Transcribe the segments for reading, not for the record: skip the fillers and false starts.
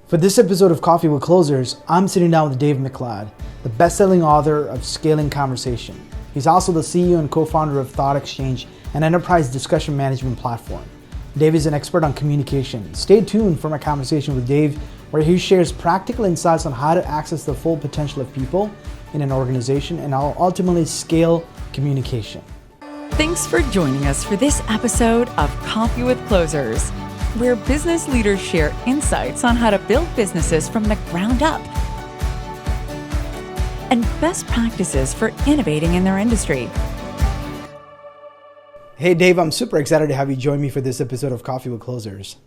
For this episode of Coffee with Closers, I'm sitting down with Dave MacLeod, the best-selling author of Scaling Conversation. He's also the CEO and co-founder of ThoughtExchange, an enterprise discussion management platform. Dave is an expert on communication. Stay tuned for my conversation with Dave, where he shares practical insights on how to access the full potential of people in an organization and how ultimately scale communication. Thanks for joining us for this episode of Coffee with Closers, where business leaders share insights on how to build businesses from the ground up and best practices for innovating in their industry. Hey Dave, I'm super excited to have you join me for this episode of Coffee with Closers.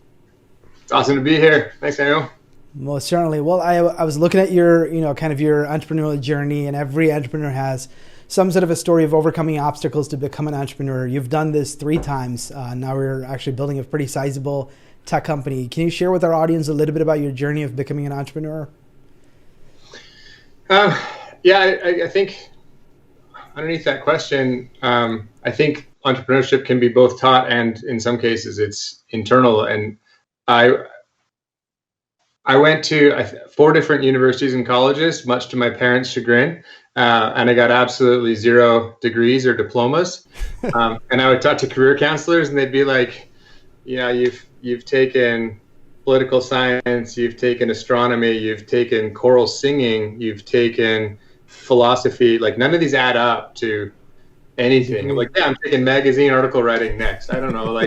It's awesome to be here. Thanks, Daniel. Most certainly. Well, I was looking at your, kind of your entrepreneurial journey, and every entrepreneur has some sort of a story of overcoming obstacles to become an entrepreneur. You've done this 3 times. Now we're actually building a pretty sizable tech company. Can you share with our audience a little bit about your journey of becoming an entrepreneur? I think underneath that question, I think entrepreneurship can be both taught and in some cases it's internal. And I went to 4 different universities and colleges, much to my parents' chagrin. And I got absolutely 0 degrees or diplomas. And I would talk to career counselors and they'd be like, you've taken political science, you've taken astronomy, you've taken choral singing, you've taken philosophy. Like none of these add up to anything. I'm like, I'm taking magazine article writing next. I don't know.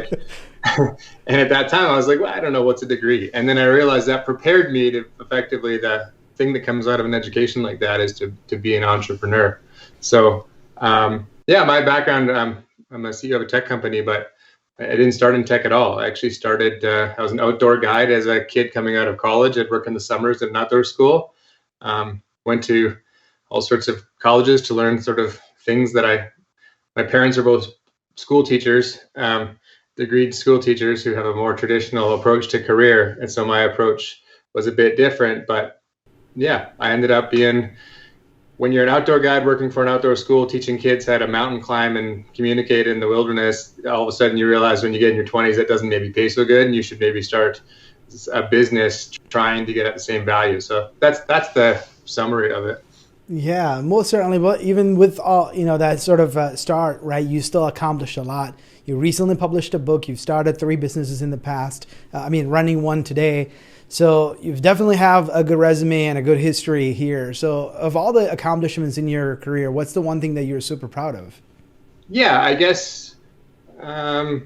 And at that time I was like, well, I don't know what's a degree. And then I realized that prepared me to effectively the thing that comes out of an education like that is to be an entrepreneur. So, my background, I'm a CEO of a tech company, but I didn't start in tech at all. I actually started, I was an outdoor guide as a kid coming out of college. I'd work in the summers at an outdoor school. Went to all sorts of colleges to learn sort of things that my parents are both school teachers, degreed school teachers who have a more traditional approach to career. And so my approach was a bit different, but I ended up being, when you're an outdoor guide working for an outdoor school, teaching kids how to mountain climb and communicate in the wilderness, all of a sudden you realize when you get in your 20s, that doesn't maybe pay so good and you should maybe start a business trying to get at the same value. So that's the summary of it. Yeah, most certainly. But even with all, that sort of start, right, you still accomplished a lot. You recently published a book. You've started 3 businesses in the past. Running one today. So you definitely have a good resume and a good history here. So of all the accomplishments in your career, what's the one thing that you're super proud of? Yeah, I guess to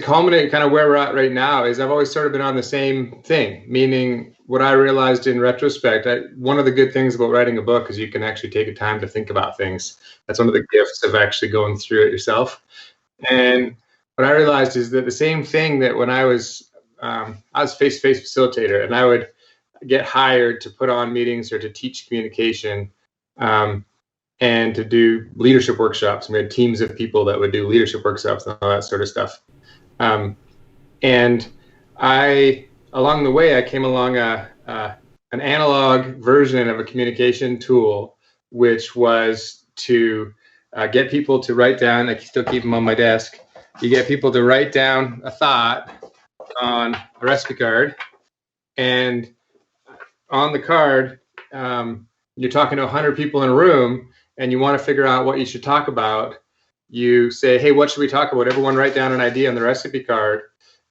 culminate kind of where we're at right now is I've always sort of been on the same thing, meaning what I realized in retrospect, one of the good things about writing a book is you can actually take a time to think about things. That's one of the gifts of actually going through it yourself. And what I realized is that the same thing that when I was face-to-face facilitator and I would get hired to put on meetings or to teach communication and to do leadership workshops. We had teams of people that would do leadership workshops and all that sort of stuff. And along the way, I came along an analog version of a communication tool, which was to get people to write down, I still keep them on my desk, you get people to write down a thought on a recipe card, and on the card, you're talking to 100 people in a room, and you want to figure out what you should talk about. You say, hey, what should we talk about? Everyone write down an idea on the recipe card,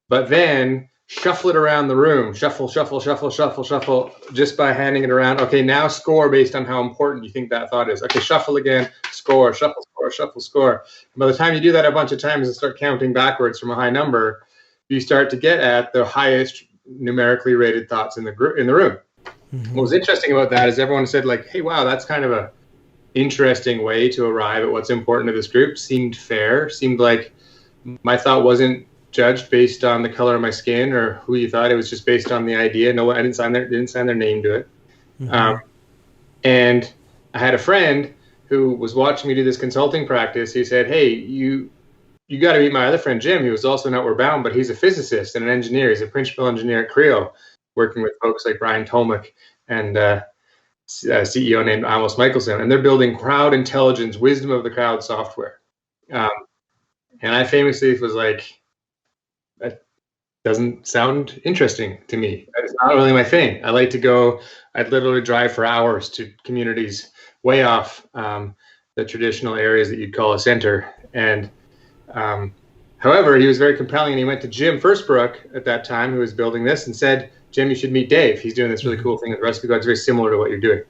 but then shuffle it around the room. Shuffle, shuffle, shuffle, shuffle, shuffle, just by handing it around. Okay, now score based on how important you think that thought is. Okay, shuffle again, score, shuffle, score, shuffle, score. And by the time you do that a bunch of times and start counting backwards from a high number, you start to get at the highest numerically rated thoughts in the room. Mm-hmm. What was interesting about that is everyone said like, hey, wow, that's kind of a interesting way to arrive at what's important to this group. Seemed fair. Seemed like my thought wasn't judged based on the color of my skin or who you thought. It was just based on the idea. No, I didn't sign their name to it. Mm-hmm. And I had a friend who was watching me do this consulting practice. He said, hey, you got to meet my other friend, Jim. He was also in Outward Bound, but he's a physicist and an engineer. He's a principal engineer at Creo, working with folks like Brian Tomick and a CEO named Amos Michelson. And they're building crowd intelligence, wisdom of the crowd software. And I famously was like, doesn't sound interesting to me. It's not really my thing. I like to go, I'd literally drive for hours to communities way off the traditional areas that you'd call a center. And however, he was very compelling, and he went to Jim Firstbrook at that time, who was building this, and said, Jim, you should meet Dave. He's doing this really cool thing with recipe cards, very similar to what you're doing.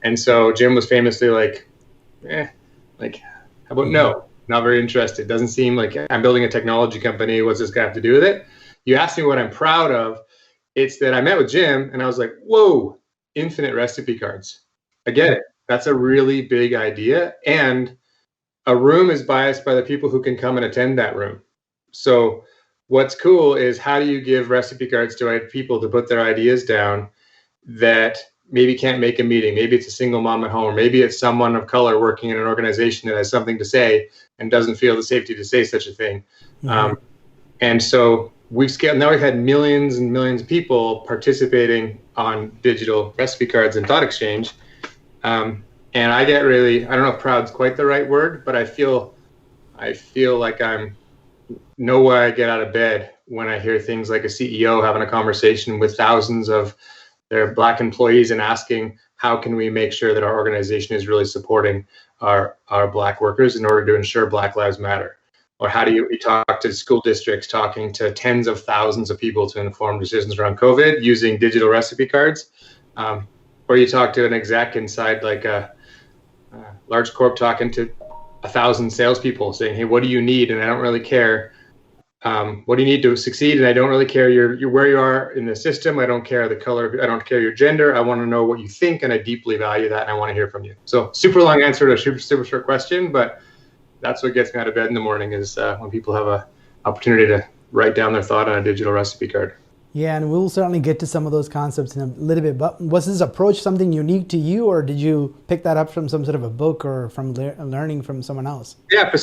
And so Jim was famously like, how about no? Not very interested. Doesn't seem like I'm building a technology company. What's this guy have to do with it? You asked me what I'm proud of. It's that I met with Jim and I was like, whoa, infinite recipe cards. I get it. That's a really big idea. And a room is biased by the people who can come and attend that room. So what's cool is, how do you give recipe cards to people to put their ideas down that maybe can't make a meeting? Maybe it's a single mom at home, or maybe it's someone of color working in an organization that has something to say and doesn't feel the safety to say such a thing. And so we've scaled. Now we've had millions and millions of people participating on digital recipe cards and ThoughtExchange. And I get really, I don't know if proud's quite the right word, but I feel like I'm know why I get out of bed when I hear things like a CEO having a conversation with thousands of their Black employees and asking, how can we make sure that our organization is really supporting our Black workers in order to ensure Black Lives Matter? Or how do we talk to school districts, talking to tens of thousands of people to inform decisions around COVID using digital recipe cards? Or you talk to an exec inside like a large corp talking to 1,000 salespeople saying, hey, what do you need? And I don't really care. What do you need to succeed? And I don't really care your where you are in the system. I don't care the color. I don't care your gender. I want to know what you think, and I deeply value that, and I want to hear from you. So super long answer to a super short question, but that's what gets me out of bed in the morning is when people have an opportunity to write down their thought on a digital recipe card. Yeah, and we'll certainly get to some of those concepts in a little bit, but was this approach something unique to you, or did you pick that up from some sort of a book or from learning from someone else? Yeah, the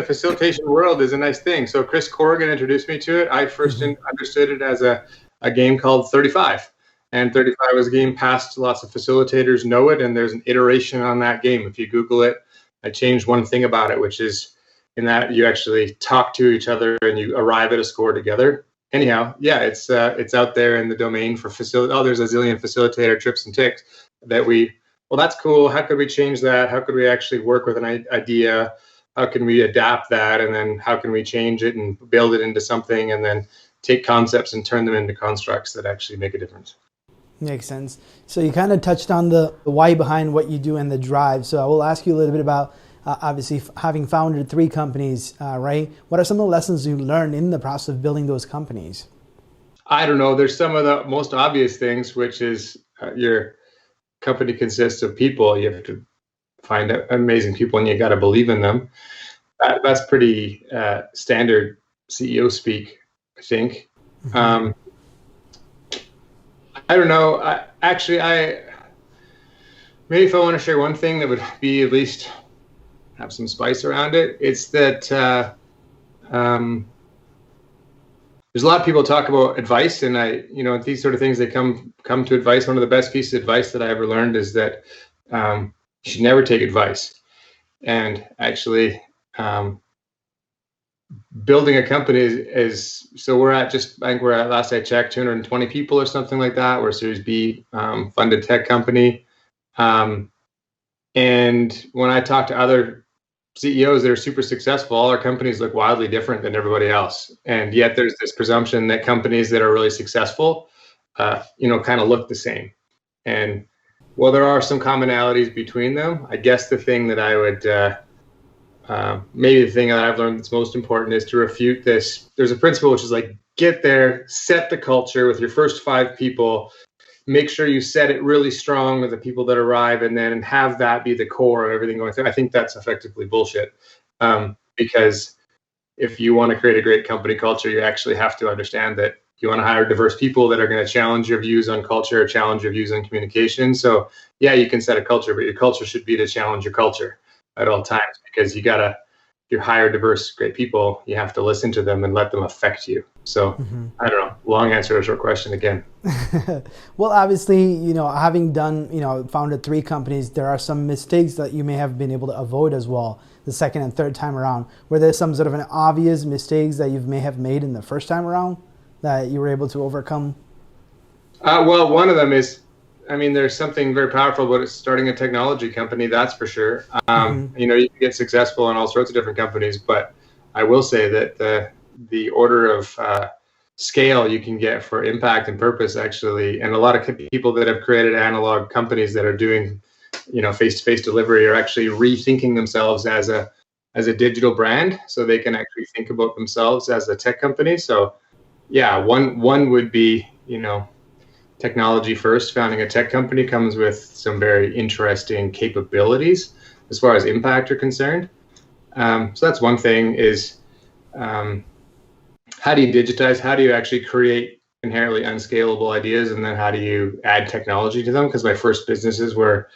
facilitation world is a nice thing. So Chris Corrigan introduced me to it. I first understood it as a game called 35. And 35 was a game past lots of facilitators know it, and there's an iteration on that game. If you Google it, I changed one thing about it, which is in that you actually talk to each other and you arrive at a score together. Anyhow, yeah, it's out there in the domain for there's a zillion facilitator trips and ticks that that's cool. How could we change that? How could we actually work with an idea? How can we adapt that? And then how can we change it and build it into something, and then take concepts and turn them into constructs that actually make a difference? Makes sense. So you kind of touched on the why behind what you do and the drive. So I will ask you a little bit about obviously having founded 3 companies, right? What are some of the lessons you learned in the process of building those companies? I don't know. There's some of the most obvious things, which is your company consists of people. You have to find amazing people, and you got to believe in them. That's pretty standard CEO speak, I think. I don't know. Maybe if I want to share one thing that would be at least have some spice around it, it's that there's a lot of people talk about advice, and these sort of things, they come to advice. One of the best pieces of advice that I ever learned is that you should never take advice. And actually, building a company is so we're at last I checked 220 people or something like that. We're a Series B funded tech company. And when I talk to other CEOs that are super successful, all our companies look wildly different than everybody else. And yet there's this presumption that companies that are really successful, kind of look the same. And well, there are some commonalities between them. I guess the thing that I would, maybe the thing that I've learned that's most important is to refute this. There's a principle which is like, get there, set the culture with your first 5 people, make sure you set it really strong with the people that arrive, and then have that be the core of everything going through. I think that's effectively bullshit. Because if you want to create a great company culture, you actually have to understand that you want to hire diverse people that are going to challenge your views on culture, or challenge your views on communication. So yeah, you can set a culture, but your culture should be to challenge your culture at all times, because if you hire diverse, great people, you have to listen to them and let them affect you. So I don't know, long answer to a short question again. Well, obviously, having done, founded 3 companies, there are some mistakes that you may have been able to avoid as well the second and third time around. Were there some sort of an obvious mistakes that you may have made in the first time around that you were able to overcome? Well, one of them is, there's something very powerful about starting a technology company, that's for sure. You can get successful in all sorts of different companies, but I will say that the order of scale you can get for impact and purpose, actually, and a lot of people that have created analog companies that are doing, face-to-face delivery are actually rethinking themselves as a digital brand, so they can actually think about themselves as a tech company. So, yeah, one would be, technology first. Founding a tech company comes with some very interesting capabilities as far as impact are concerned. So that's one thing is, how do you digitize? How do you actually create inherently unscalable ideas? And then how do you add technology to them? Because my first businesses were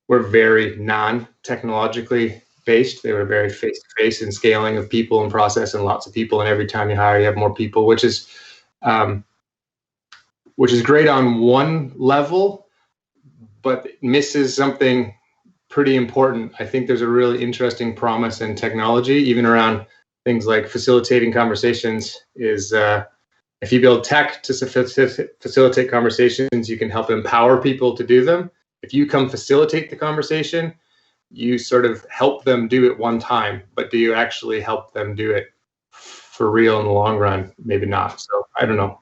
very non-technologically based. They were very face-to-face in scaling of people and process and lots of people. And every time you hire, you have more people, which is great on one level, but misses something pretty important. I think there's a really interesting promise in technology, even around things like facilitating conversations, is if you build tech to facilitate conversations, you can help empower people to do them. If you come facilitate the conversation, you sort of help them do it one time, but do you actually help them do it for real in the long run? Maybe not. So I don't know.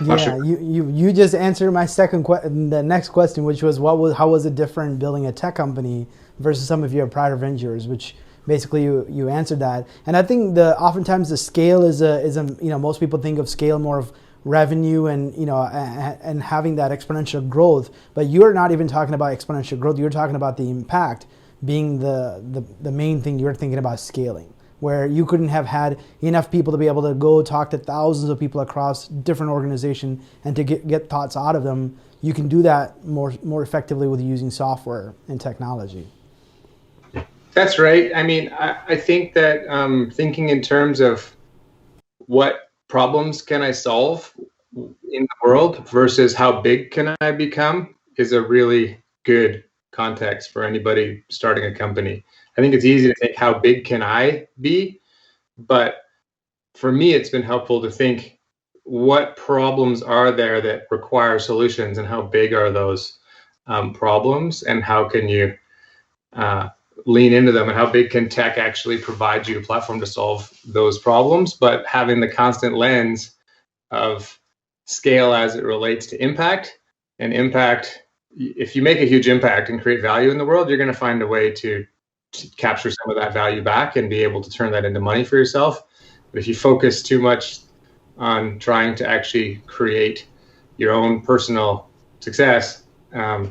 Yeah, sure. You just answered my the next question, which was how was it different building a tech company versus some of your prior ventures, which basically you answered that. And I think oftentimes the scale is most people think of scale more of revenue and and having that exponential growth, but you're not even talking about exponential growth. You're talking about the impact being the main thing you're thinking about scaling, where you couldn't have had enough people to be able to go talk to thousands of people across different organizations and to get thoughts out of them. You can do that more effectively with using software and technology. That's right. I think that thinking in terms of what problems can I solve in the world versus how big can I become is a really good context for anybody starting a company. I think it's easy to think, how big can I be? But for me, it's been helpful to think, what problems are there that require solutions, and how big are those problems, and how can you lean into them, and how big can tech actually provide you a platform to solve those problems, but having the constant lens of scale as it relates to impact. And impact, if you make a huge impact and create value in the world, you're going to find a way to capture some of that value back and be able to turn that into money for yourself. But if you focus too much on trying to actually create your own personal success, I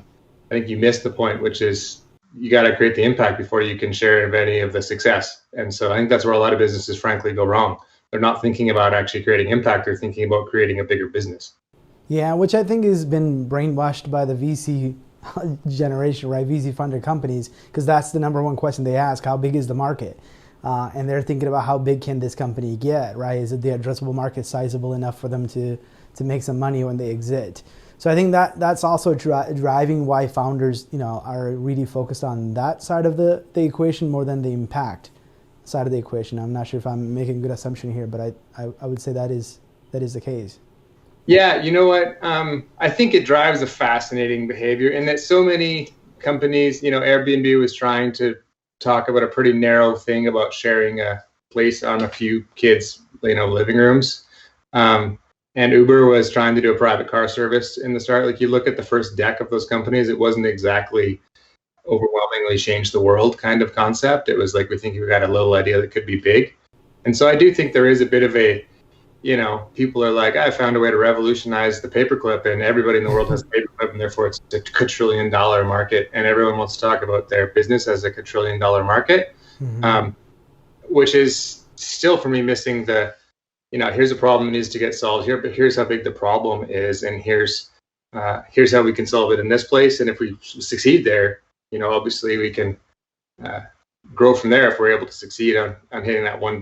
think you miss the point, which is you got to create the impact before you can share any of the success. And so I think that's where a lot of businesses, frankly, go wrong. They're not thinking about actually creating impact. They're thinking about creating a bigger business. Yeah, which I think has been brainwashed by the VC generation, right? VC funded companies, because that's the number one question they ask: how big is the market? And they're thinking about how big can this company get, right? Is it the addressable market sizable enough for them to make some money when they exit? So I think that's also driving why founders, are really focused on that side of the equation more than the impact side of the equation. I'm not sure if I'm making a good assumption here, but I would say that is the case. Yeah, you know what? I think it drives a fascinating behavior in that so many companies, Airbnb was trying to talk about a pretty narrow thing about sharing a place on a few kids, living rooms. And Uber was trying to do a private car service in the start. Like, you look at the first deck of those companies, it wasn't exactly overwhelmingly change the world kind of concept. It was like, we think we got a little idea that could be big. And so I do think there is a bit of a, people are like, I found a way to revolutionize the paperclip, and everybody in the world has a paperclip, and therefore it's a quadrillion-dollar market, and everyone wants to talk about their business as a quadrillion-dollar market, which is still, for me, missing the, here's a problem that needs to get solved here, but here's how big the problem is, and here's how we can solve it in this place. And if we succeed there, obviously we can grow from there if we're able to succeed on hitting that one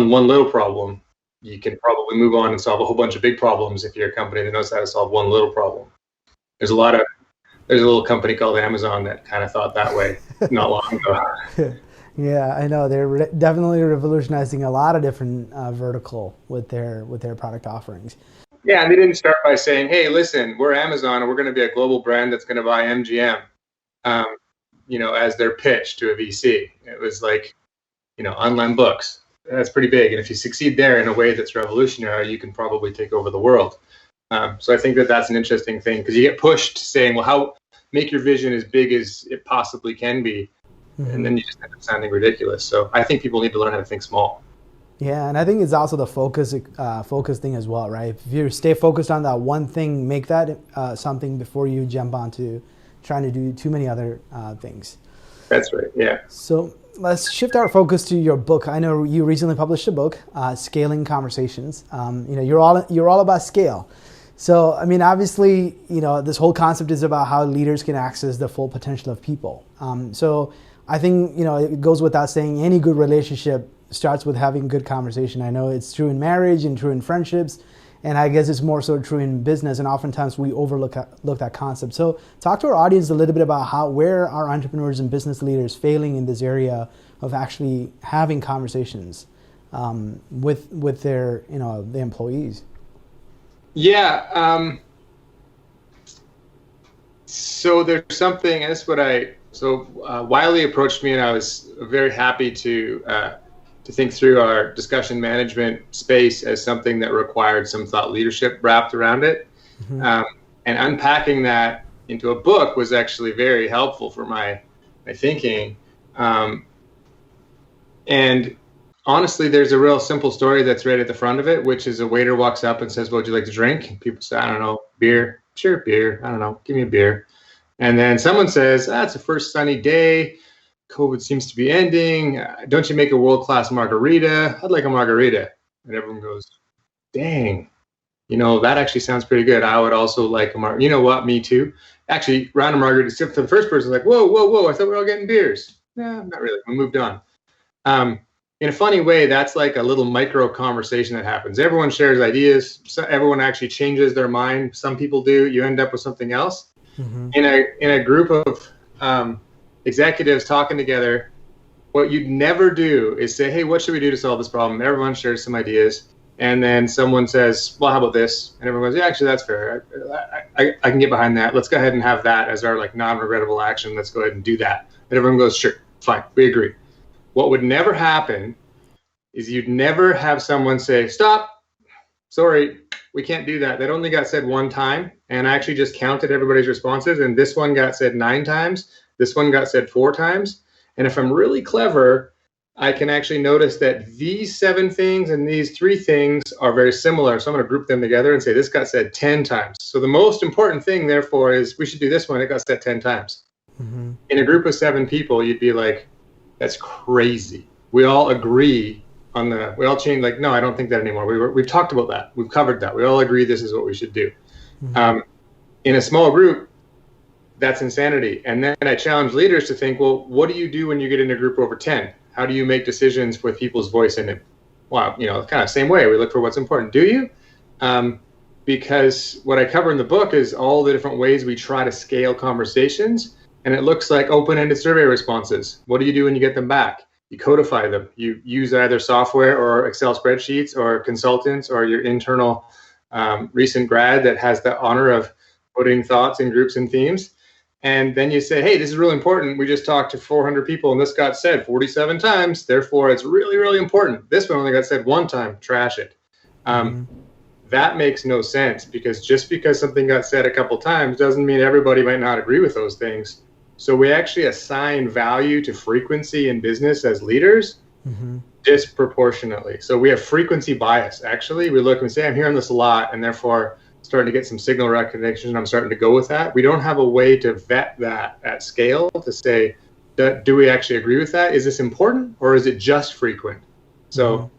little problem. you can probably move on and solve a whole bunch of big problems if you're a company that knows how to solve one little problem. There's a little company called Amazon that kind of thought that way not long ago. Yeah, I know they're definitely revolutionizing a lot of different vertical with their product offerings. Yeah, and they didn't start by saying, "Hey, listen, we're Amazon, and we're going to be a global brand that's going to buy MGM," as their pitch to a VC. It was like, online books. That's pretty big, and if you succeed there in a way that's revolutionary, you can probably take over the world. So I think that's an interesting thing, because you get pushed saying, "Well, how make your vision as big as it possibly can be," and then you just end up sounding ridiculous. So I think people need to learn how to think small. Yeah, and I think it's also the focus thing as well, right? If you stay focused on that one thing, make that something before you jump onto trying to do too many other things. That's right, yeah. So let's shift our focus to your book. I know you recently published a book, Scaling Conversations. You're all about scale. So, I mean, obviously, this whole concept is about how leaders can access the full potential of people. So I think, it goes without saying, any good relationship starts with having good conversation. I know it's true in marriage and true in friendships, and I guess it's more so true in business, and oftentimes we overlook that concept. So talk to our audience a little bit about where are entrepreneurs and business leaders failing in this area of actually having conversations with their, the employees. Yeah. So there's something, and that's what Wiley approached me, and I was very happy to think through our discussion management space as something that required some thought leadership wrapped around it. And unpacking that into a book was actually very helpful for my thinking. And honestly, there's a real simple story that's right at the front of it, which is a waiter walks up and says, "What would you like to drink?" And people say, "I don't know, beer." "Sure, beer. I don't know, give me a beer." And then someone says, "It's the first sunny day. COVID seems to be ending. Don't you make a world-class margarita?" "I'd like a margarita." And everyone goes, "Dang, that actually sounds pretty good. I would also like a margarita." "You know what? Me too." Actually, round of margarita. Except for the first person, like, whoa, I thought we were all getting beers. No, not really. We moved on. In a funny way, that's like a little micro conversation that happens. Everyone shares ideas. So everyone actually changes their mind. Some people do. You end up with something else. In a group of executives talking together, what you'd never do is say, "Hey, what should we do to solve this problem?" Everyone shares some ideas, and then someone says, "Well, how about this?" And everyone goes, "Yeah, actually, that's fair. I can get behind that. Let's go ahead and have that as our non-regrettable action. Let's go ahead and do that." And everyone goes, "Sure, fine, we agree." What would never happen is you'd never have someone say, "Stop, sorry, we can't do that." That only got said one time, and I actually just counted everybody's responses, and this one got said 9 times. This one got said 4 times. And if I'm really clever, I can actually notice that these 7 things and these 3 things are very similar. So I'm going to group them together and say this got said 10 times. So the most important thing, therefore, is we should do this one. It got said 10 times. In a group of 7 people, you'd be like, "That's crazy. We all agree we all change, no, I don't think that anymore. We've talked about that. We've covered that. We all agree this is what we should do." In a small group, that's insanity. And then I challenge leaders to think, well, what do you do when you get in a group over 10? How do you make decisions with people's voice in it? Well, kind of same way. We look for what's important. Do you? Because what I cover in the book is all the different ways we try to scale conversations. And it looks like open-ended survey responses. What do you do when you get them back? You codify them. You use either software or Excel spreadsheets or consultants or your internal recent grad that has the honor of putting thoughts in groups and themes. And then you say, "Hey, this is really important. We just talked to 400 people and this got said 47 times. Therefore, it's really, really important. This one only got said 1 time. Trash it." That makes no sense, because just because something got said a couple times doesn't mean everybody might not agree with those things. So we actually assign value to frequency in business as leaders disproportionately. So we have frequency bias. Actually, we look and say, "I'm hearing this a lot, and therefore starting to get some signal recognition. I'm starting to go with that." We don't have a way to vet that at scale to say, do we actually agree with that? Is this important, or is it just frequent? So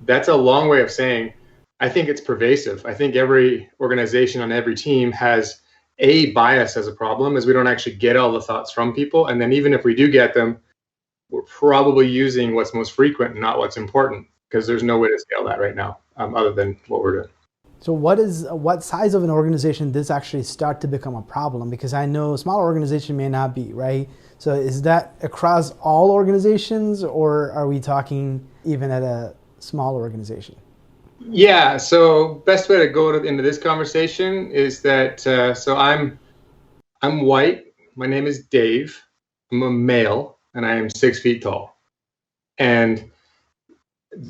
that's a long way of saying, I think it's pervasive. I think every organization on every team has a bias as a problem, is we don't actually get all the thoughts from people. And then even if we do get them, we're probably using what's most frequent and not what's important, because there's no way to scale that right now. other than what we're doing. So what size of an organization does actually start to become a problem? Because I know a smaller organization may not be, right? So is that across all organizations, or are we talking even at a small organization? Yeah, so best way to go into this conversation is that, so I'm white, my name is Dave, I'm a male, and I am 6 feet tall. And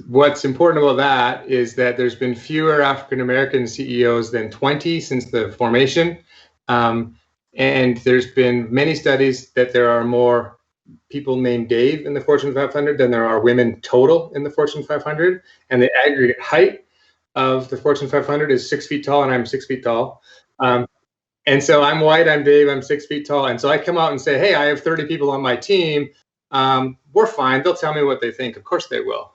what's important about that is that there's been fewer African-American CEOs than 20 since the formation. And there's been many studies that there are more people named Dave in the Fortune 500 than there are women total in the Fortune 500. And the aggregate height of the Fortune 500 is 6 feet tall, and I'm 6 feet tall. And so I'm white, I'm Dave, I'm 6 feet tall. And so I come out and say, hey, I have 30 people on my team. We're fine. They'll tell me what they think. Of course they will.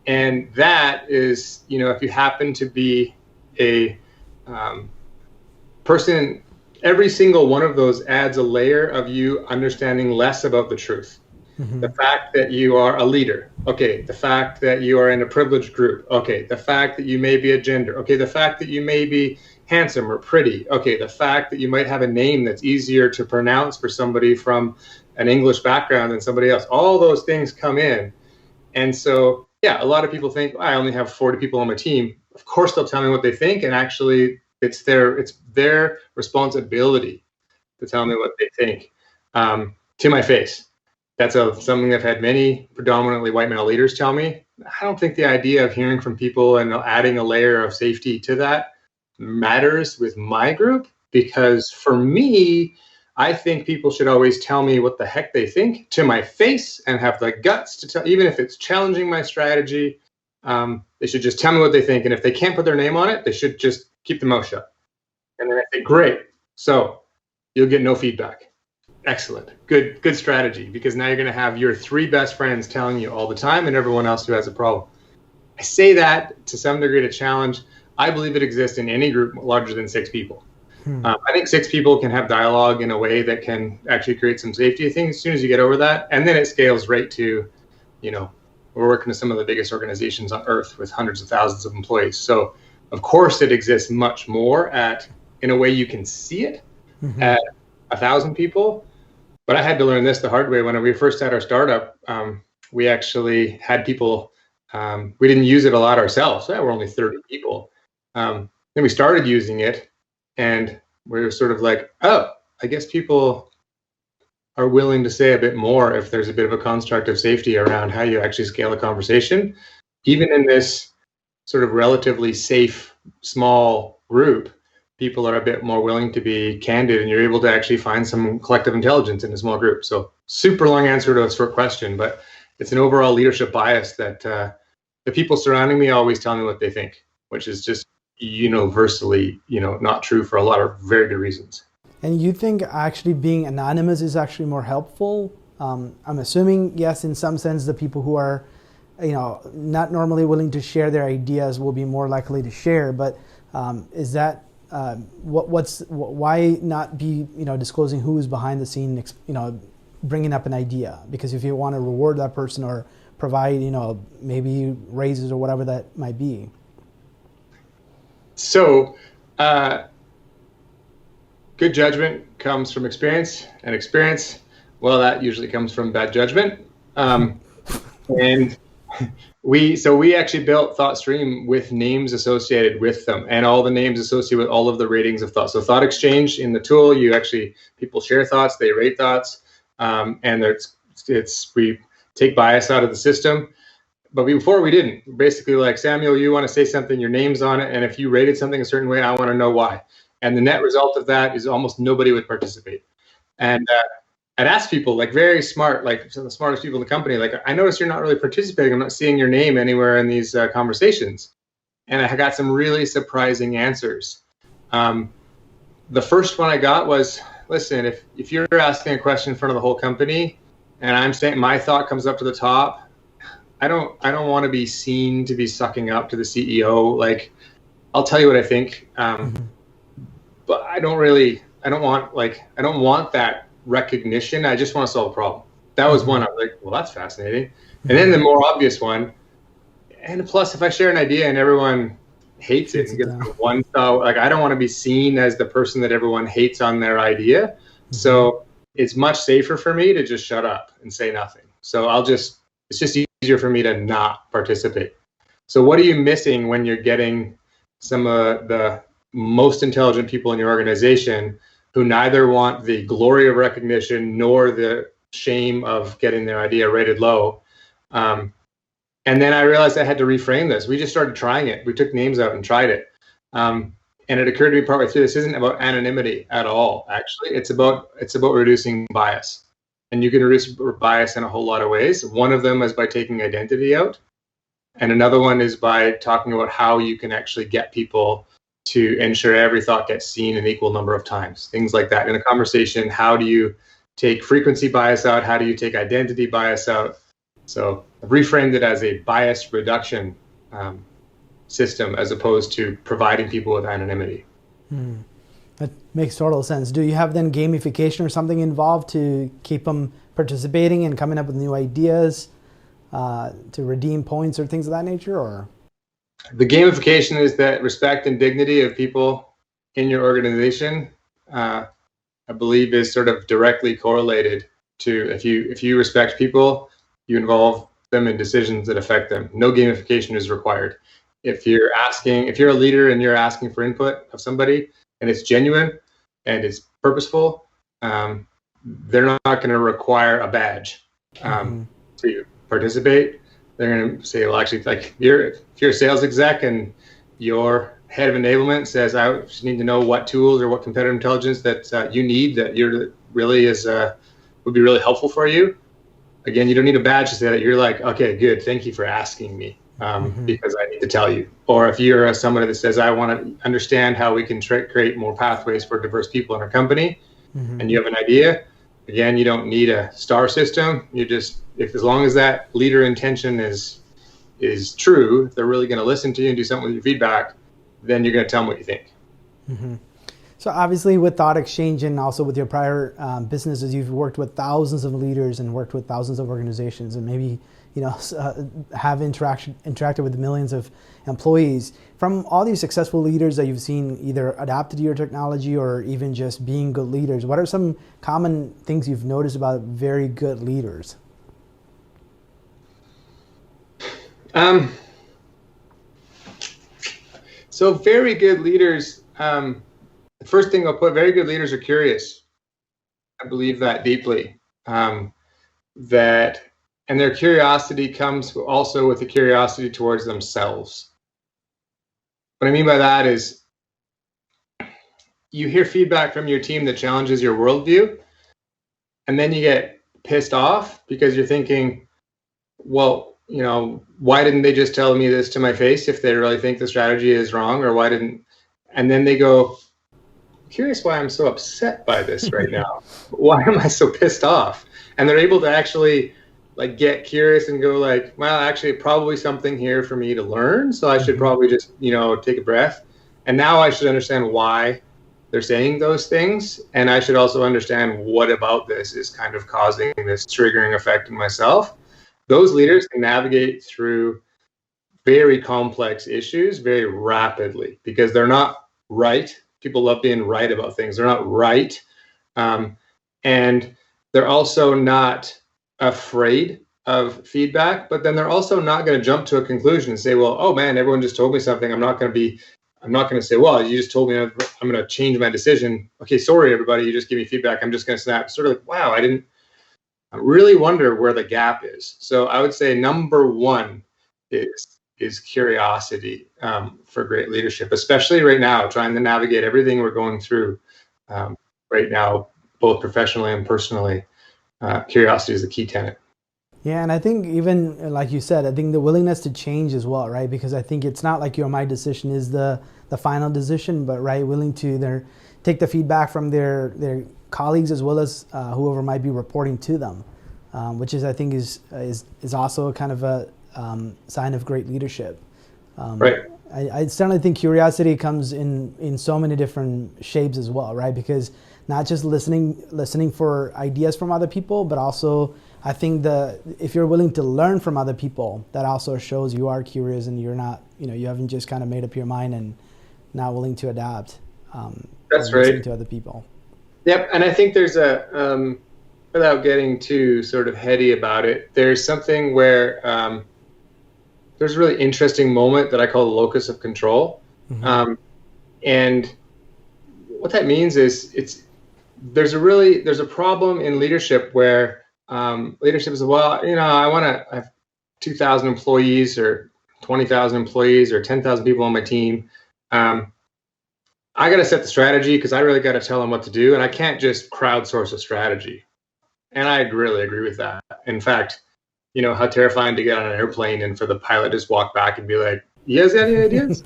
And that is, if you happen to be a person, every single one of those adds a layer of you understanding less about the truth. The fact that you are a leader. Okay. The fact that you are in a privileged group. Okay. The fact that you may be a gender. Okay. The fact that you may be handsome or pretty. Okay. The fact that you might have a name that's easier to pronounce for somebody from an English background than somebody else. All those things come in. And so, yeah, a lot of people think, I only have 40 people on my team. Of course, they'll tell me what they think. And actually, it's their responsibility to tell me what they think to my face. That's something I've had many predominantly white male leaders tell me. I don't think the idea of hearing from people and adding a layer of safety to that matters with my group, because for me, I think people should always tell me what the heck they think to my face and have the guts to tell, even if it's challenging my strategy. They should just tell me what they think. And if they can't put their name on it, they should just keep their mouth shut. And then I say, great. So you'll get no feedback. Excellent. Good strategy, because now you're going to have your 3 best friends telling you all the time and everyone else who has a problem. I say that to some degree to challenge. I believe it exists in any group larger than 6 people. I think 6 people can have dialogue in a way that can actually create some safety. I think as soon as you get over that, and then it scales right to, we're working with some of the biggest organizations on earth with hundreds of thousands of employees. So of course it exists much more in a way you can see it at 1,000 people. But I had to learn this the hard way. When we first had our startup, we actually had people, we didn't use it a lot ourselves. We're only 30 people. Then we started using it, and we were sort of like, oh, I guess people are willing to say a bit more if there's a bit of a construct of safety around how you actually scale a conversation. Even in this sort of relatively safe, small group, people are a bit more willing to be candid, and you're able to actually find some collective intelligence in a small group. So super long answer to a short question, but it's an overall leadership bias that the people surrounding me always tell me what they think, which is just universally, not true for a lot of very good reasons. And you think actually being anonymous is actually more helpful? I'm assuming, yes, in some sense, the people who are, not normally willing to share their ideas will be more likely to share. But is that why not be, disclosing who is behind the scene, bringing up an idea? Because if you want to reward that person or provide, maybe raises or whatever that might be. So, good judgment comes from experience, and experience, well, that usually comes from bad judgment. And we actually built ThoughtStream with names associated with them, and all the names associated with all of the ratings of thought. So ThoughtExchange in the tool, people share thoughts, they rate thoughts, and we take bias out of the system. But before we didn't. Basically, like, Samuel, you want to say something, your name's on it, and if you rated something a certain way, I want to know why. And the net result of that is almost nobody would participate. And I'd ask people, like, very smart, like some of the smartest people in the company, like, I notice you're not really participating. I'm not seeing your name anywhere in these conversations. And I got some really surprising answers. The first one I got was, listen, if you're asking a question in front of the whole company, and I'm saying my thought comes up to the top, I don't want to be seen to be sucking up to the CEO. Like, I'll tell you what I think, but I don't want that recognition. I just want to solve a problem. That was one. I was like, well, that's fascinating. And then the more obvious one, And plus, if I share an idea and everyone hates it and gets one, so like I don't want to be seen as the person that everyone hates on their idea. Mm-hmm. So it's much safer for me to just shut up and say nothing. So it's just easier for me to not participate. So what are you missing when you're getting some of the most intelligent people in your organization who neither want the glory of recognition nor the shame of getting their idea rated low? And then I realized I had to reframe this. We just started trying it. We took names out and tried it. And it occurred to me partway through, this isn't about anonymity at all, actually. It's about reducing bias. And you can reduce bias in a whole lot of ways. One of them is by taking identity out. And another one is by talking about how you can actually get people to ensure every thought gets seen an equal number of times. Things like that. In a conversation, how do you take frequency bias out? How do you take identity bias out? So I've reframed it as a bias reduction system as opposed to providing people with anonymity. That makes total sense. Do you have then gamification or something involved to keep them participating and coming up with new ideas to redeem points or things of that nature? Or the gamification is that respect and dignity of people in your organization, I believe, is sort of directly correlated to if you respect people, you involve them in decisions that affect them. No gamification is required. If you're a leader and you're asking for input of somebody and it's genuine and it's purposeful, they're not going to require a badge to participate. They're going to say, well, actually, like if you're a sales exec and your head of enablement says, I just need to know what tools or what competitive intelligence that you need that would be really helpful for you. Again, you don't need a badge to say that. You're like, okay, good. Thank you for asking me because I need to tell you. Or if you're somebody that says, I want to understand how we can create more pathways for diverse people in our company, and you have an idea, again, you don't need a star system. You just, as long as that leader intention is true, if they're really going to listen to you and do something with your feedback, then you're going to tell them what you think. So obviously with ThoughtExchange and also with your prior businesses, you've worked with thousands of leaders and worked with thousands of organizations and maybe have interacted with millions of employees. From all these successful leaders that you've seen either adapted to your technology or even just being good leaders, what are some common things you've noticed about very good leaders? So very good leaders, the first thing I'll put, very good leaders are curious. I believe that deeply. And their curiosity comes also with a curiosity towards themselves. What I mean by that is you hear feedback from your team that challenges your worldview, and then you get pissed off because you're thinking, well, why didn't they just tell me this to my face if they really think the strategy is wrong, or and then they go, curious why I'm so upset by this right now. Why am I so pissed off? And they're able to actually get curious and go well, actually probably something here for me to learn. So I should probably just, take a breath. And now I should understand why they're saying those things. And I should also understand what about this is kind of causing this triggering effect in myself. Those leaders can navigate through very complex issues very rapidly because they're not right. People love being right about things. They're not right. And they're also not afraid of feedback, but then they're also not going to jump to a conclusion and say, well, oh man, everyone just told me something. I'm not going to say, well, you just told me I'm going to change my decision. Okay, sorry, everybody. You just give me feedback. I'm just going to snap. Sort of wow, I really wonder where the gap is. So I would say number one is curiosity for great leadership, especially right now, trying to navigate everything we're going through right now, both professionally and personally. Curiosity is the key tenet. Yeah, and I think even like you said, I think the willingness to change as well, right? Because I think it's not like my decision is the final decision, but right, willing to take the feedback from their colleagues as well as whoever might be reporting to them, which is I think is also a kind of a sign of great leadership. Right. I certainly think curiosity comes in so many different shapes as well, right? Because not just listening for ideas from other people, but also I think if you're willing to learn from other people, that also shows you are curious and you're not, you haven't just kind of made up your mind and not willing to adapt. That's listening right. to other people. Yep. And I think there's without getting too sort of heady about it, there's something where there's a really interesting moment that I call the locus of control. Mm-hmm. And what that means is there's a problem in leadership where leadership is, well, I want to have 2,000 employees or 20,000 employees or 10,000 people on my team. I got to set the strategy because I really got to tell them what to do. And I can't just crowdsource a strategy. And I really agree with that. In fact, how terrifying to get on an airplane and for the pilot just walk back and be like, you guys got any ideas?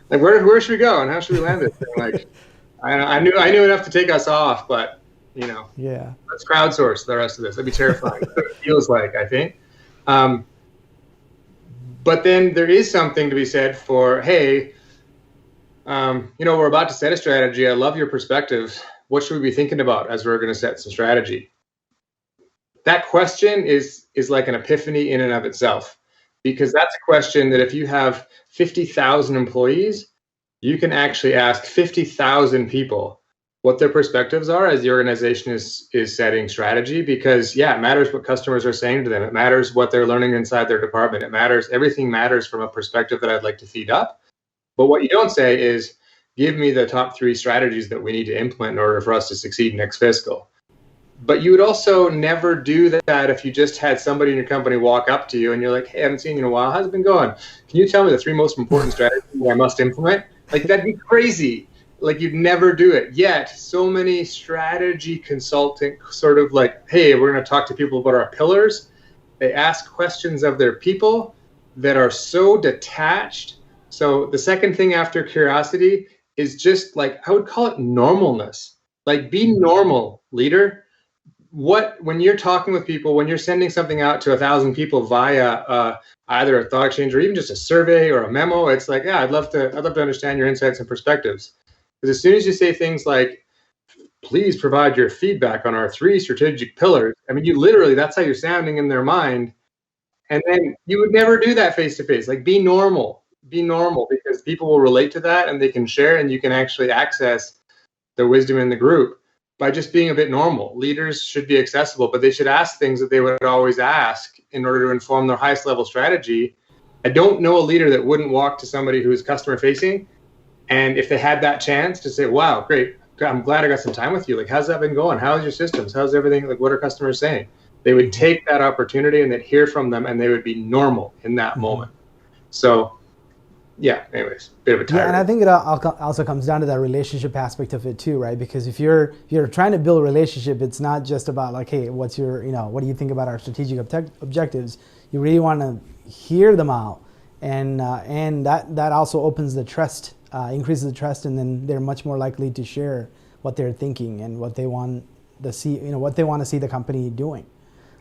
Like, where should we go and how should we land this thing? Like, I knew enough to take us off, but, yeah, let's crowdsource the rest of this. That'd be terrifying. That's what it feels like, I think. But then there is something to be said for, hey, we're about to set a strategy. I love your perspectives. What should we be thinking about as we're going to set some strategy? That question is like an epiphany in and of itself, because that's a question that if you have 50,000 employees, you can actually ask 50,000 people what their perspectives are as the organization is setting strategy, because it matters what customers are saying to them. It matters what they're learning inside their department. Everything matters from a perspective that I'd like to feed up. But what you don't say is, give me the top 3 strategies that we need to implement in order for us to succeed next fiscal. But you would also never do that if you just had somebody in your company walk up to you and you're like, hey, I haven't seen you in a while. How's it been going? Can you tell me the 3 most important strategies that I must implement? Like, that'd be crazy. Like, you'd never do it. Yet, so many strategy consulting sort of like, hey, we're going to talk to people about our pillars. They ask questions of their people that are so detached. So the second thing after curiosity is just like, I would call it normalness. Like, be normal, leader. When you're talking with people, when you're sending something out to 1,000 people via either a ThoughtExchange or even just a survey or a memo, it's like, I'd love to understand your insights and perspectives. Because as soon as you say things like, please provide your feedback on our 3 strategic pillars, I mean, you literally, that's how you're sounding in their mind. And then you would never do that face to face. Like, be normal. Be normal, because people will relate to that and they can share, and you can actually access the wisdom in the group by just being a bit normal. Leaders should be accessible, but they should ask things that they would always ask in order to inform their highest level strategy. I don't know a leader that wouldn't walk to somebody who is customer facing, and if they had that chance to say, wow, great, I'm glad I got some time with you. Like, how's that been going? How's your systems? How's everything? Like, what are customers saying? They would take that opportunity and they'd hear from them, and they would be normal in that moment. So, anyways, bit of a tyrant. Yeah, and I think it also comes down to that relationship aspect of it too, right? Because if you're trying to build a relationship, it's not just about like, hey, what's your, what do you think about our strategic objectives? You really want to hear them out, and that also opens the trust, increases the trust, and then they're much more likely to share what they're thinking and what they want to see, what they want to see the company doing.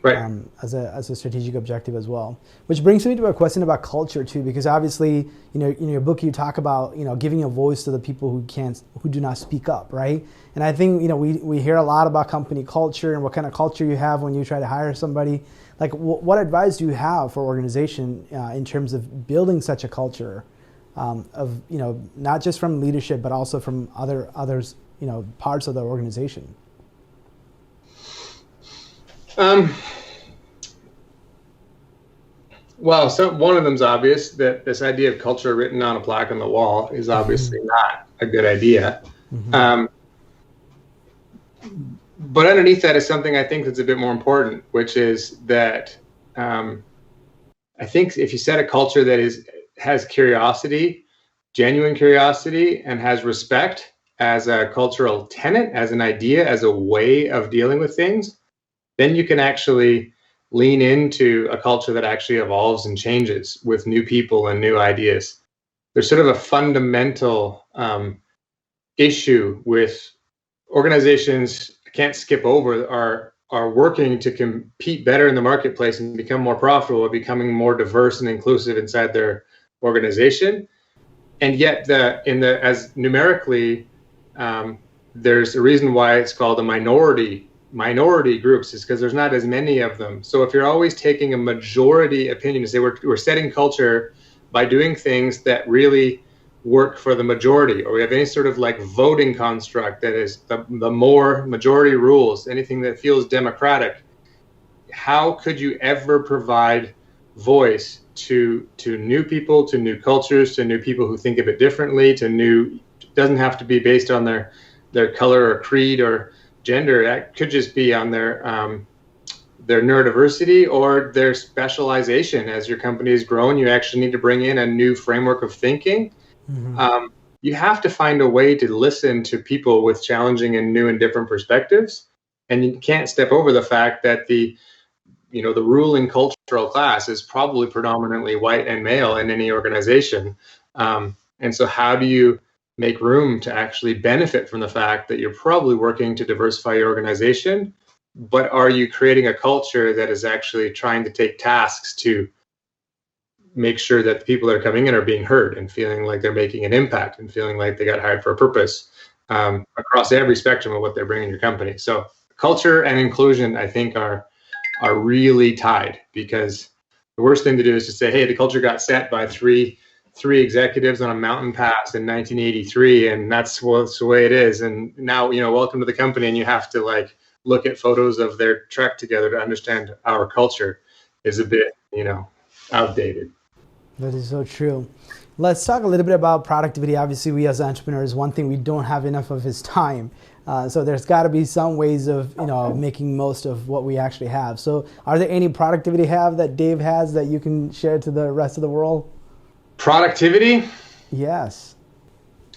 Right. As a strategic objective as well. Which brings me to a question about culture too, because obviously, in your book you talk about, giving a voice to the people who do not speak up, right? And I think, we hear a lot about company culture and what kind of culture you have when you try to hire somebody. Like, what advice do you have for organization in terms of building such a culture of, not just from leadership, but also from others, parts of the organization? Well, so one of them's obvious, that this idea of culture written on a plaque on the wall is obviously not a good idea. But underneath that is something I think that's a bit more important, which is that I think if you set a culture that has curiosity, genuine curiosity, and has respect as a cultural tenet, as an idea, as a way of dealing with things, then you can actually lean into a culture that actually evolves and changes with new people and new ideas. There's sort of a fundamental issue with organizations, I can't skip over, are working to compete better in the marketplace and become more profitable, becoming more diverse and inclusive inside their organization. And yet as numerically, there's a reason why it's called a minority minority groups is because there's not as many of them. So if you're always taking a majority opinion to say we're setting culture by doing things that really work for the majority, or we have any sort of like voting construct that is the more majority rules, anything that feels democratic, how could you ever provide voice to new people, to new cultures, to new people who think of it differently, it doesn't have to be based on their color or creed or gender. That could just be on their neurodiversity or their specialization. As your company has grown, you actually need to bring in a new framework of thinking. Mm-hmm. You have to find a way to listen to people with challenging and new and different perspectives. And you can't step over the fact that the ruling cultural class is probably predominantly white and male in any organization. And so how do you make room to actually benefit from the fact that you're probably working to diversify your organization, but are you creating a culture that is actually trying to take tasks to make sure that the people that are coming in are being heard and feeling like they're making an impact and feeling like they got hired for a purpose, across every spectrum of what they're bringing to your company. So culture and inclusion, I think, are really tied, because the worst thing to do is to say, hey, the culture got set by three executives on a mountain pass in 1983, and that's the way it is. And now, welcome to the company, and you have to like look at photos of their trek together to understand our culture is a bit, outdated. That is so true. Let's talk a little bit about productivity. Obviously, we as entrepreneurs, one thing we don't have enough of is time. So there's got to be some ways of making most of what we actually have. So are there any productivity that Dave has that you can share to the rest of the world? Productivity? Yes.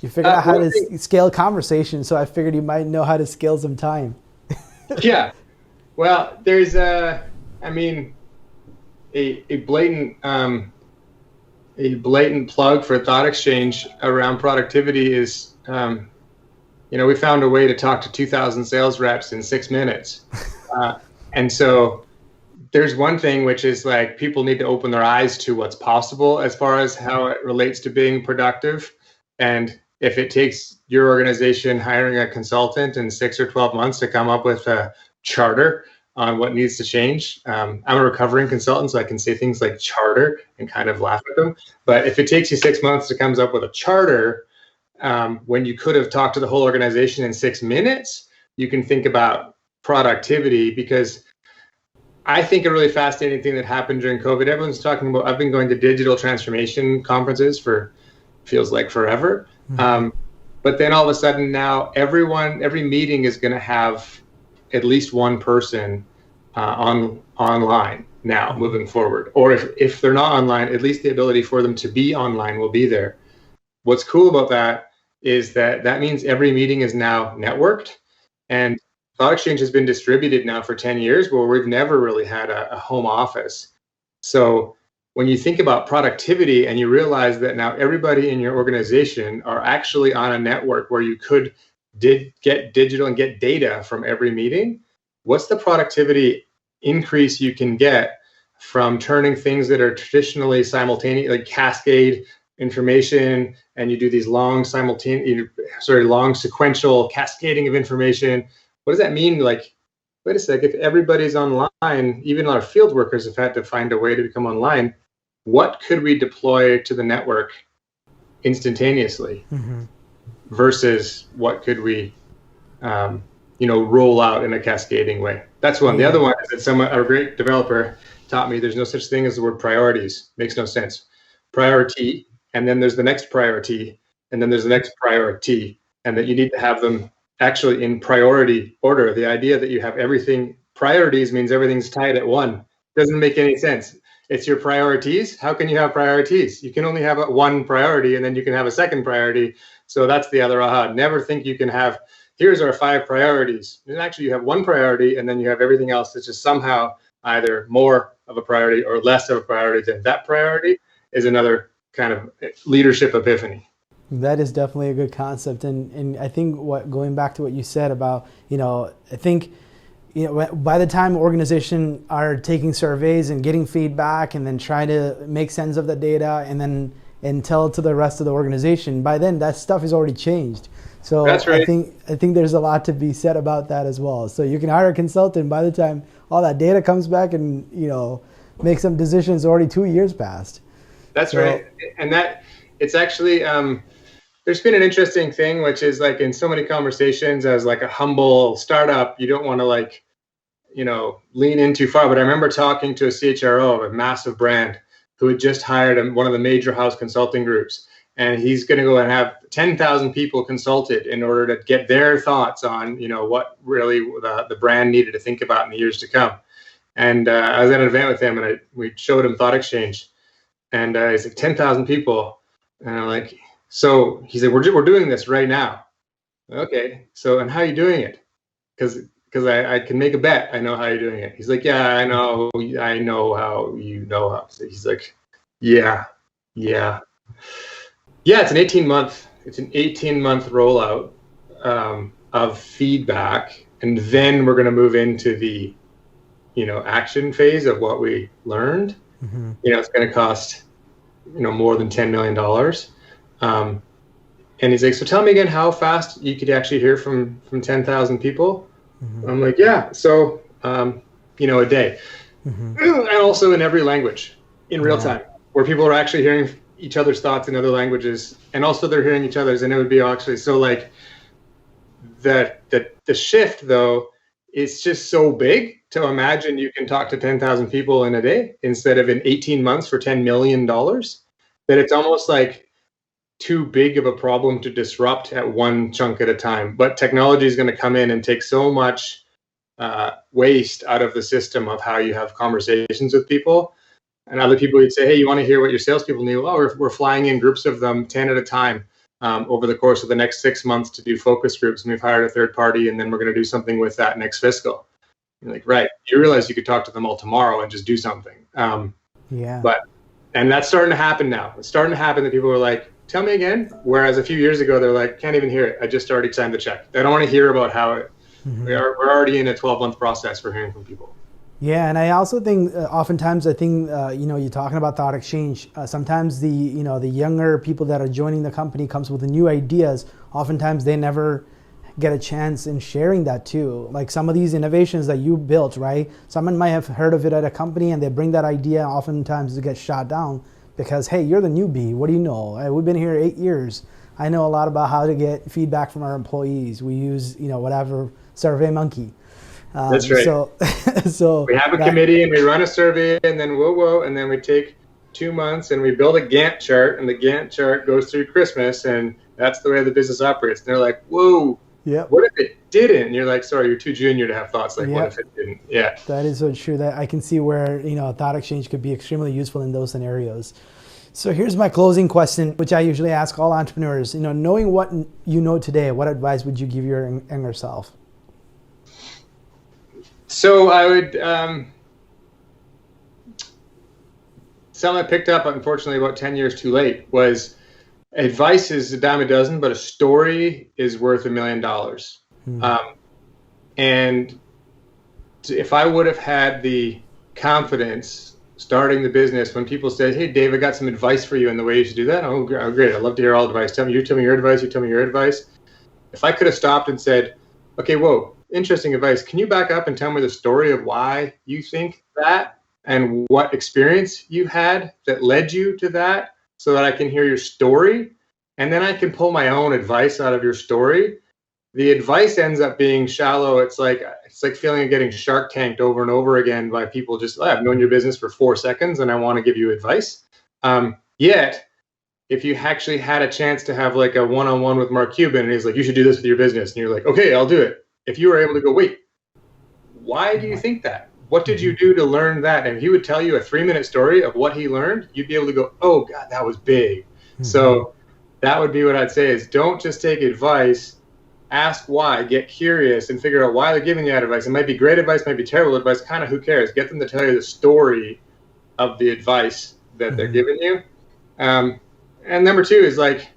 You figured out how to scale conversation, so I figured you might know how to scale some time. Yeah. Well, there's a blatant plug for ThoughtExchange around productivity is, we found a way to talk to 2,000 sales reps in 6 minutes. And so there's one thing, which is like people need to open their eyes to what's possible as far as how it relates to being productive. And if it takes your organization hiring a consultant in 6 or 12 months to come up with a charter on what needs to change, I'm a recovering consultant, so I can say things like charter and kind of laugh at them. But if it takes you 6 months to come up with a charter, when you could have talked to the whole organization in 6 minutes, you can think about productivity. Because I think a really fascinating thing that happened during COVID, everyone's talking about, I've been going to digital transformation conferences for feels like forever. Mm-hmm. But then all of a sudden now every meeting is going to have at least one person online now moving forward. Or if they're not online, at least the ability for them to be online will be there. What's cool about that is that means every meeting is now networked, and ThoughtExchange has been distributed now for 10 years, where we've never really had a home office. So when you think about productivity and you realize that now everybody in your organization are actually on a network where you could get digital and get data from every meeting, what's the productivity increase you can get from turning things that are traditionally simultaneous, like cascade information, and you do these long sequential cascading of information. What does that mean? Like, wait a sec, if everybody's online, even our field workers have had to find a way to become online, what could we deploy to the network instantaneously? Mm-hmm. Versus what could we roll out in a cascading way? That's one. The other one is that a great developer taught me there's no such thing as the word priorities. Makes no sense. Priority, and then there's the next priority, and then there's the next priority, and that you need to have them actually in priority order. The idea that you have everything, priorities means everything's tied at one. Doesn't make any sense. It's your priorities. How can you have priorities? You can only have one priority, and then you can have a second priority. So that's the other aha. Never think you can have, here's our 5 priorities. And actually you have one priority, and then you have everything else that's just somehow either more of a priority or less of a priority than that priority is another kind of leadership epiphany. That is definitely a good concept. And I think going back to what you said about, I think, by the time organizations are taking surveys and getting feedback and then trying to make sense of the data and then and tell it to the rest of the organization. By then, that stuff is already changed. So That's right. I think there's a lot to be said about that as well. So you can hire a consultant. By the time all that data comes back and make some decisions, already 2 years passed. That's right. And that it's actually there's been an interesting thing, which is like in so many conversations as like a humble startup, you don't want to like lean in too far. But I remember talking to a CHRO of a massive brand who had just hired one of the major house consulting groups. And he's going to go and have 10,000 people consulted in order to get their thoughts on, what really the brand needed to think about in the years to come. And I was at an event with him, and we showed him ThoughtExchange. And he's like, 10,000 people. And I'm like, so he said, we're doing this right now. Okay. So, and how are you doing it? Because I can make a bet. I know how you're doing it. He's like, yeah, I know how you know how. So he's like, yeah. It's an 18-month rollout of feedback. And then we're going to move into the, action phase of what we learned. Mm-hmm. It's going to cost, more than $10 million. And he's like, so tell me again how fast you could actually hear from 10,000 people. Mm-hmm. I'm like, yeah. So, a day. Mm-hmm. And also in every language in real time, where people are actually hearing each other's thoughts in other languages, and also they're hearing each other's. And it would be actually, so like the shift though, is just so big to imagine you can talk to 10,000 people in a day instead of in 18 months for $10 million, that it's almost like too big of a problem to disrupt at one chunk at a time. But technology is going to come in and take so much waste out of the system of how you have conversations with people. And other people would say, hey, you want to hear what your salespeople need? Well, we're flying in groups of them, 10 at a time, over the course of the next 6 months to do focus groups. And we've hired a third party, and then we're going to do something with that next fiscal. You're like, right. You realize you could talk to them all tomorrow and just do something. And that's starting to happen now. It's starting to happen that people are like, tell me again. Whereas a few years ago, they're like, can't even hear it. I just already signed the check. They don't want to hear about how it, we're already in a 12-month process for hearing from people. Yeah, and I also think oftentimes you're talking about ThoughtExchange. Sometimes the younger people that are joining the company comes with the new ideas. Oftentimes they never get a chance in sharing that too. Like some of these innovations that you built, right? Someone might have heard of it at a company and they bring that idea. Oftentimes it gets shot down because, hey, you're the newbie. What do you know? We've been here 8 years. I know a lot about how to get feedback from our employees. We use whatever SurveyMonkey. That's right. So we have a committee and we run a survey, and then and then we take 2 months and we build a Gantt chart, and the Gantt chart goes through Christmas, and that's the way the business operates. And they're like, whoa, what if it didn't? And you're like, sorry, you're too junior to have thoughts like, what if it didn't? Yeah. That is so true. That I can see where, ThoughtExchange could be extremely useful in those scenarios. So here's my closing question, which I usually ask all entrepreneurs. Knowing what you know today, what advice would you give your younger self? So I would, something I picked up, unfortunately, about 10 years too late, was advice is a dime a dozen, but a story is worth $1 million. And if I would have had the confidence starting the business when people said, hey, Dave, I got some advice for you and the way you should do that. Oh, great. I'd love to hear all advice. Tell me your advice. You tell me your advice. If I could have stopped and said, okay, whoa, interesting advice. Can you back up and tell me the story of why you think that and what experience you had that led you to that, so that I can hear your story and then I can pull my own advice out of your story? The advice ends up being shallow. It's like feeling like getting Shark Tanked over and over again by people just, I've known your business for 4 seconds and I want to give you advice. Yet, if you actually had a chance to have like a one-on-one with Mark Cuban and he's like, you should do this with your business, and you're like, okay, I'll do it. If you were able to go, wait, why do you think that? What did you do to learn that? And if he would tell you a 3-minute story of what he learned, you'd be able to go, oh God, that was big. Mm-hmm. So that would be what I'd say is, don't just take advice, ask why, get curious and figure out why they're giving you that advice. It might be great advice, might be terrible advice, kind of who cares? Get them to tell you the story of the advice that they're giving you. And number 2 is like,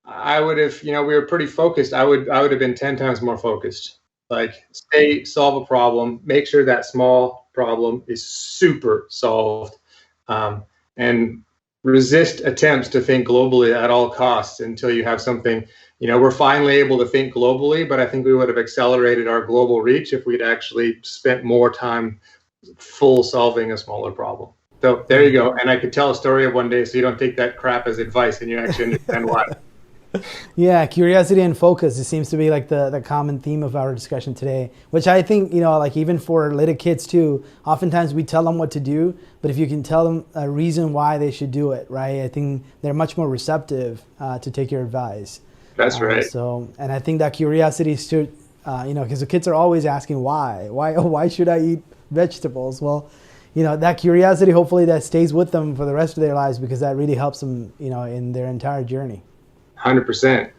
I would have, we were pretty focused. I would have been 10 times more focused. Like, solve a problem, make sure that small problem is super solved. And resist attempts to think globally at all costs until you have something. We're finally able to think globally, but I think we would have accelerated our global reach if we'd actually spent more time full solving a smaller problem. So there you go. And I could tell a story of one day so you don't take that crap as advice and you actually understand why. Yeah, curiosity and focus. It seems to be like the common theme of our discussion today, which I think, like even for little kids too, oftentimes we tell them what to do, but if you can tell them a reason why they should do it, right? I think they're much more receptive to take your advice. That's right. And I think that curiosity should, because the kids are always asking why should I eat vegetables? Well, that curiosity, hopefully that stays with them for the rest of their lives, because that really helps them, in their entire journey. 100%.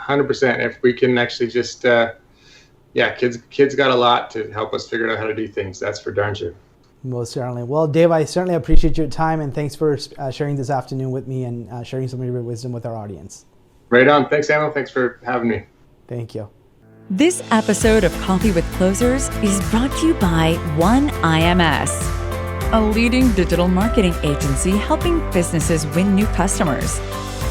If we can actually just, kids got a lot to help us figure out how to do things. That's for darn sure. Most certainly. Well, Dave, I certainly appreciate your time, and thanks for sharing this afternoon with me and sharing some of your wisdom with our audience. Right on. Thanks, Emil. Thanks for having me. Thank you. This episode of Coffee with Closers is brought to you by One IMS, a leading digital marketing agency helping businesses win new customers.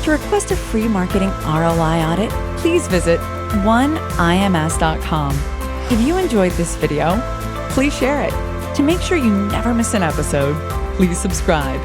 To request a free marketing ROI audit, please visit oneims.com. If you enjoyed this video, please share it. To make sure you never miss an episode, please subscribe.